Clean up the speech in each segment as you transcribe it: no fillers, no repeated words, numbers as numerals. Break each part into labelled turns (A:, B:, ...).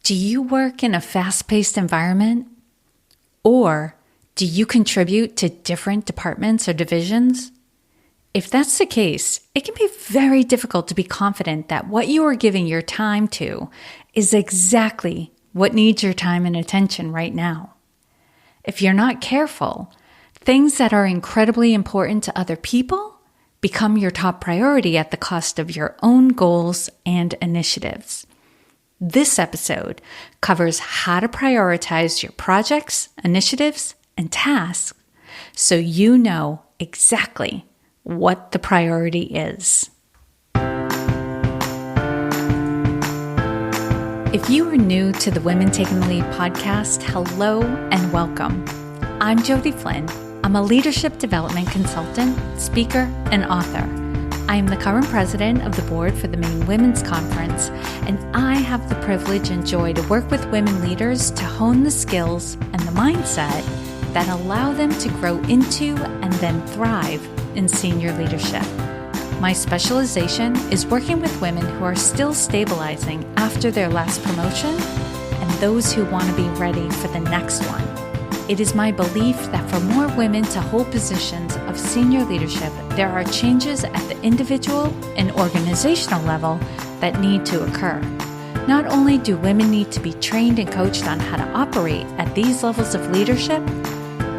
A: Do you work in a fast-paced environment? Or do you contribute to different departments or divisions? If that's the case, it can be very difficult to be confident that what you are giving your time to is exactly what needs your time and attention right now. If you're not careful, things that are incredibly important to other people become your top priority at the cost of your own goals and initiatives. This episode covers how to prioritize your projects, initiatives, and tasks so you know exactly what the priority is. If you are new to the Women Taking the Lead podcast, hello and welcome. I'm Jody Flynn. I'm a leadership development consultant, speaker, and author. I am the current president of the board for the Maine Women's Conference, and I have the privilege and joy to work with women leaders to hone the skills and the mindset that allow them to grow into and then thrive in senior leadership. My specialization is working with women who are still stabilizing after their last promotion and those who want to be ready for the next one. It is my belief that for more women to hold positions of senior leadership, there are changes at the individual and organizational level that need to occur. Not only do women need to be trained and coached on how to operate at these levels of leadership,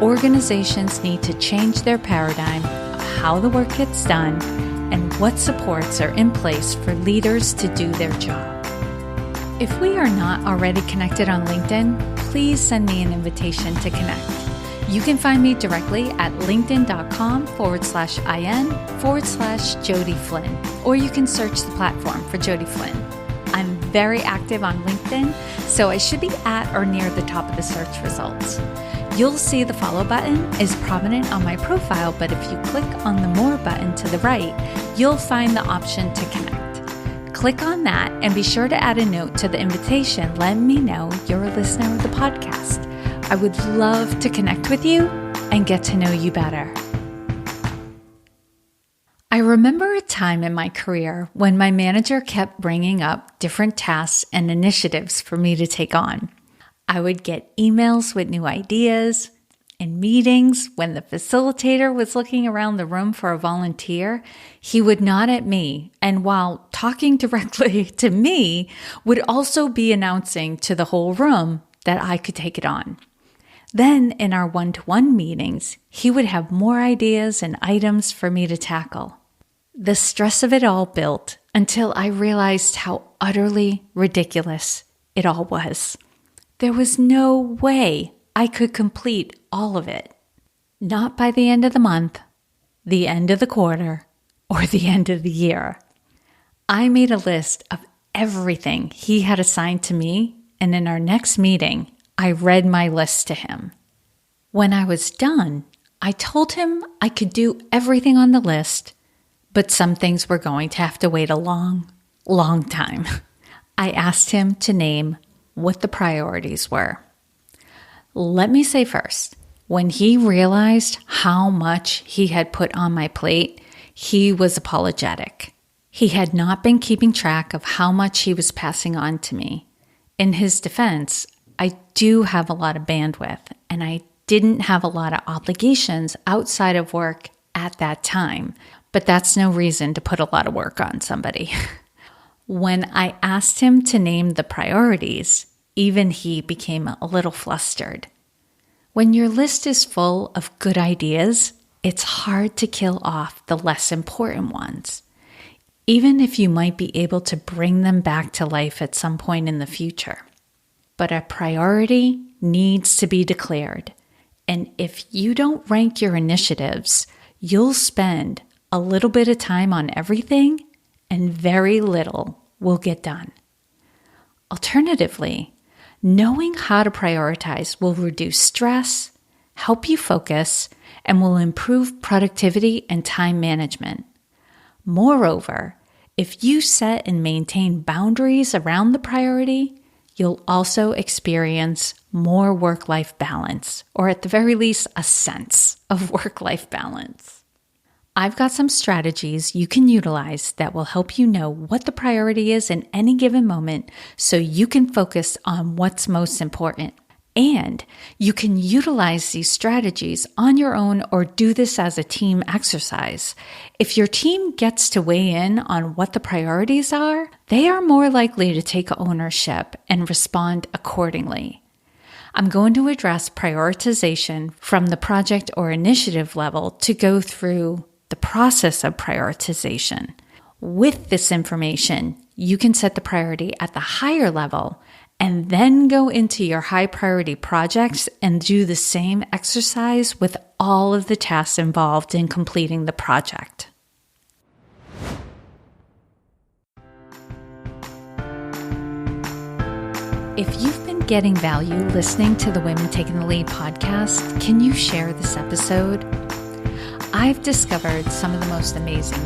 A: organizations need to change their paradigm of how the work gets done and what supports are in place for leaders to do their job. If we are not already connected on LinkedIn, please send me an invitation to connect. You can find me directly at linkedin.com/in/Jody Flynn, or you can search the platform for Jody Flynn. I'm very active on LinkedIn, so I should be at or near the top of the search results. You'll see the follow button is prominent on my profile, but if you click on the more button to the right, you'll find the option to connect. Click on that and be sure to add a note to the invitation letting me know you're a listener of the podcast. I would love to connect with you and get to know you better. I remember a time in my career when my manager kept bringing up different tasks and initiatives for me to take on. I would get emails with new ideas. In meetings, when the facilitator was looking around the room for a volunteer, he would nod at me, and while talking directly to me, would also be announcing to the whole room that I could take it on. Then in our one-to-one meetings, he would have more ideas and items for me to tackle. The stress of it all built until I realized how utterly ridiculous it all was. There was no way I could complete all of it. Not by the end of the month, the end of the quarter, or the end of the year. I made a list of everything he had assigned to me, and in our next meeting, I read my list to him. When I was done, I told him I could do everything on the list, but some things were going to have to wait a long, long time. I asked him to name what the priorities were. Let me say first, when he realized how much he had put on my plate, he was apologetic. He had not been keeping track of how much he was passing on to me. In his defense, I do have a lot of bandwidth, and I didn't have a lot of obligations outside of work at that time, but that's no reason to put a lot of work on somebody. When I asked him to name the priorities, even he became a little flustered. When your list is full of good ideas, it's hard to kill off the less important ones, even if you might be able to bring them back to life at some point in the future. But a priority needs to be declared, and if you don't rank your initiatives, you'll spend a little bit of time on everything and very little will get done. Alternatively, knowing how to prioritize will reduce stress, help you focus, and will improve productivity and time management. Moreover, if you set and maintain boundaries around the priority, you'll also experience more work-life balance, or at the very least, a sense of work-life balance. I've got some strategies you can utilize that will help you know what the priority is in any given moment so you can focus on what's most important. And you can utilize these strategies on your own or do this as a team exercise. If your team gets to weigh in on what the priorities are, they are more likely to take ownership and respond accordingly. I'm going to address prioritization from the project or initiative level to go through the process of prioritization. With this information, you can set the priority at the higher level and then go into your high priority projects and do the same exercise with all of the tasks involved in completing the project. If you've been getting value listening to the Women Taking the Lead podcast, can you share this episode? I've discovered some of the most amazing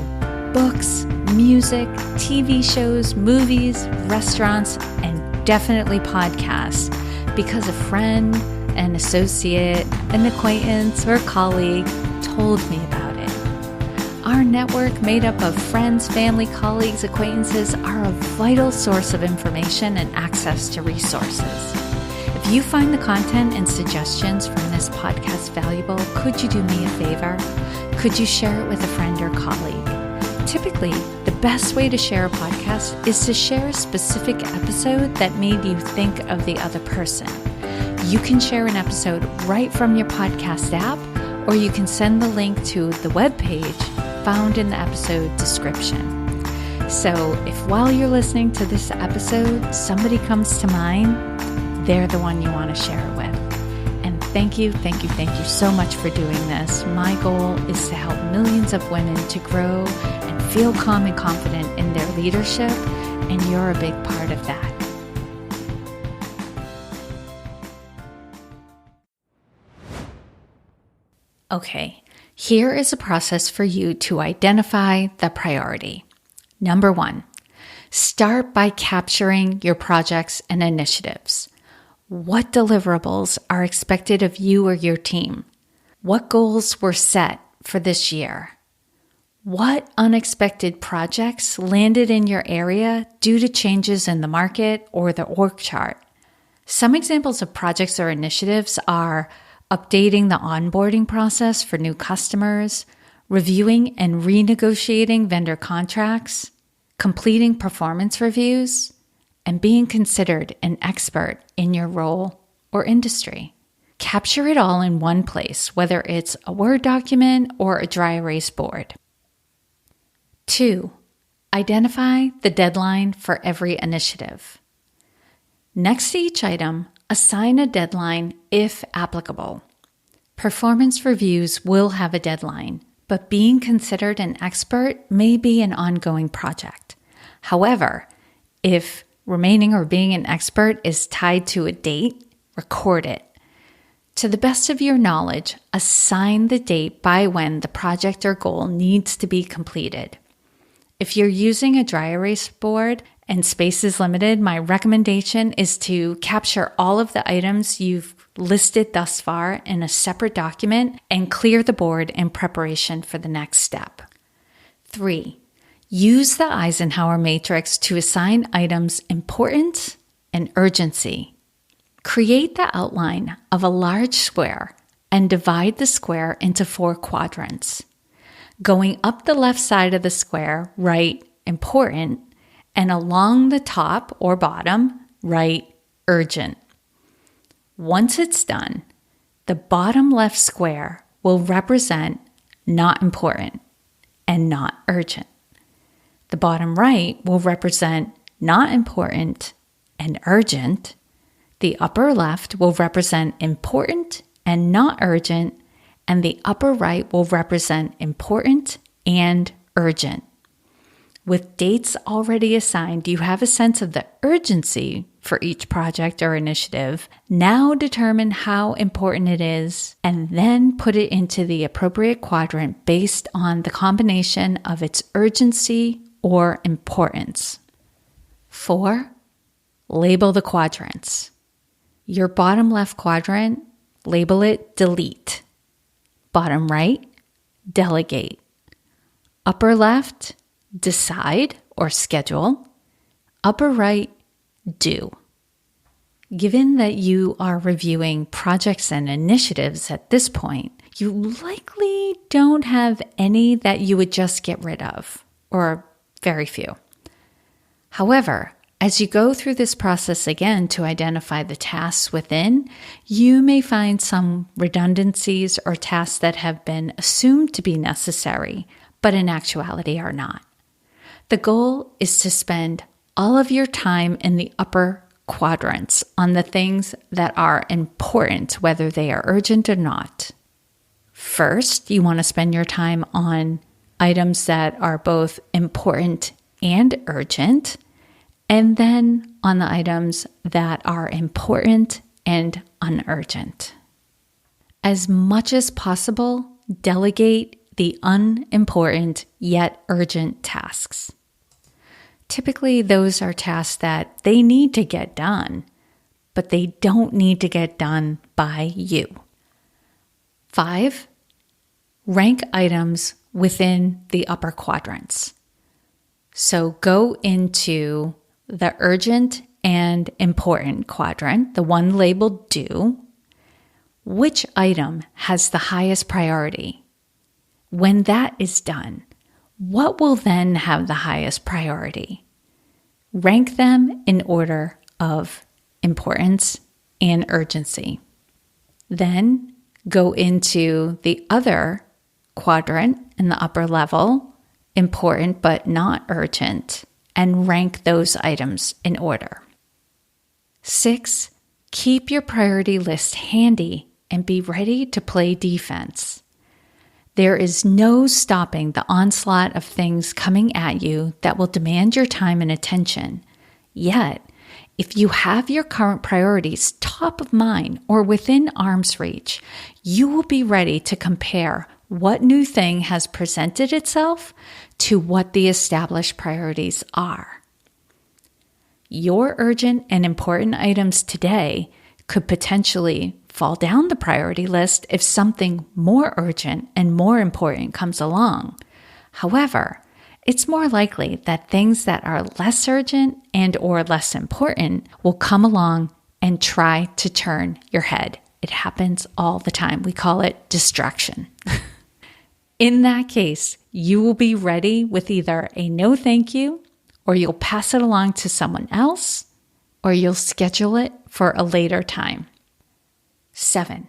A: books, music, TV shows, movies, restaurants, and definitely podcasts because a friend, an associate, an acquaintance, or colleague told me about it. Our network, made up of friends, family, colleagues, acquaintances, are a vital source of information and access to resources. If you find the content and suggestions from this podcast valuable, could you do me a favor? Could you share it with a friend or colleague? Typically, the best way to share a podcast is to share a specific episode that made you think of the other person. You can share an episode right from your podcast app, or you can send the link to the webpage found in the episode description. So if while you're listening to this episode, somebody comes to mind, they're the one you want to share it with. And thank you so much for doing this. My goal is to help millions of women to grow and feel calm and confident in their leadership, and you're a big part of that. Okay, here is a process for you to identify the priority. Number 1, start by capturing your projects and initiatives. What deliverables are expected of you or your team? What goals were set for this year? What unexpected projects landed in your area due to changes in the market or the org chart? Some examples of projects or initiatives are updating the onboarding process for new customers, reviewing and renegotiating vendor contracts, completing performance reviews, and being considered an expert in your role or industry. Capture it all in one place, whether it's a Word document or a dry erase board. 2, identify the deadline for every initiative. Next to each item, assign a deadline if applicable. Performance reviews will have a deadline, but being considered an expert may be an ongoing project. However, if remaining or being an expert is tied to a date, record it. To the best of your knowledge, assign the date by when the project or goal needs to be completed. If you're using a dry erase board and space is limited, my recommendation is to capture all of the items you've listed thus far in a separate document and clear the board in preparation for the next step. 3, use the Eisenhower matrix to assign items importance and urgency. Create the outline of a large square and divide the square into 4 quadrants. Going up the left side of the square, write important, and along the top or bottom, write urgent. Once it's done, the bottom left square will represent not important and not urgent. The bottom right will represent not important and urgent. The upper left will represent important and not urgent, and the upper right will represent important and urgent. With dates already assigned, you have a sense of the urgency for each project or initiative. Now determine how important it is and then put it into the appropriate quadrant based on the combination of its urgency or importance. 4, label the quadrants. Your bottom left quadrant, label it delete. Bottom right, delegate. Upper left, decide or schedule. Upper right, do. Given that you are reviewing projects and initiatives at this point, you likely don't have any that you would just get rid of, or very few. However, as you go through this process again to identify the tasks within, you may find some redundancies or tasks that have been assumed to be necessary, but in actuality are not. The goal is to spend all of your time in the upper quadrants on the things that are important, whether they are urgent or not. First, you want to spend your time on items that are both important and urgent, and then on the items that are important and unurgent. As much as possible, delegate the unimportant yet urgent tasks. Typically, those are tasks that they need to get done, but they don't need to get done by you. 5, rank items within the upper quadrants. So go into the urgent and important quadrant, the one labeled do. Which item has the highest priority? When that is done, what will then have the highest priority? Rank them in order of importance and urgency. Then go into the other quadrant in the upper level, important but not urgent, and rank those items in order. 6, keep your priority list handy and be ready to play defense. There is no stopping the onslaught of things coming at you that will demand your time and attention. Yet, if you have your current priorities top of mind or within arm's reach, you will be ready to compare what new thing has presented itself to what the established priorities are. Your urgent and important items today could potentially fall down the priority list if something more urgent and more important comes along. However, it's more likely that things that are less urgent and or less important will come along and try to turn your head. It happens all the time. We call it distraction. In that case, you will be ready with either a no thank you, or you'll pass it along to someone else, or you'll schedule it for a later time. 7,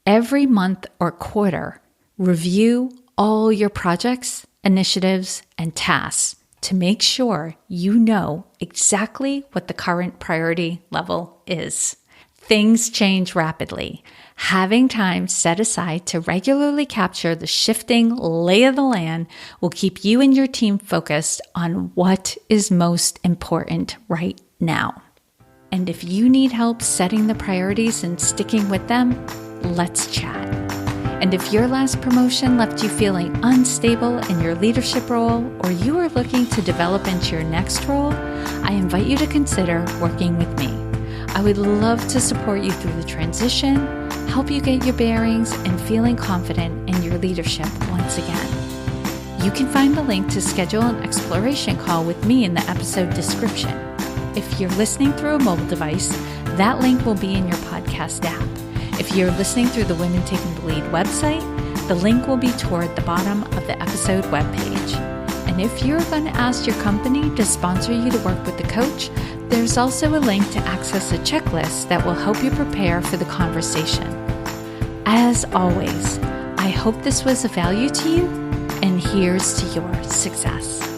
A: every month or quarter, review all your projects, initiatives, and tasks to make sure you know exactly what the current priority level is. Things change rapidly. Having time set aside to regularly capture the shifting lay of the land will keep you and your team focused on what is most important right now. And if you need help setting the priorities and sticking with them, let's chat. And if your last promotion left you feeling unstable in your leadership role, or you are looking to develop into your next role, I invite you to consider working with me. I would love to support you through the transition, help you get your bearings, and feeling confident in your leadership once again. You can find the link to schedule an exploration call with me in the episode description. If you're listening through a mobile device, that link will be in your podcast app. If you're listening through the Women Taking the Lead website, the link will be toward the bottom of the episode webpage. And if you're going to ask your company to sponsor you to work with the coach, there's also a link to access a checklist that will help you prepare for the conversation. As always, I hope this was of value to you, and here's to your success.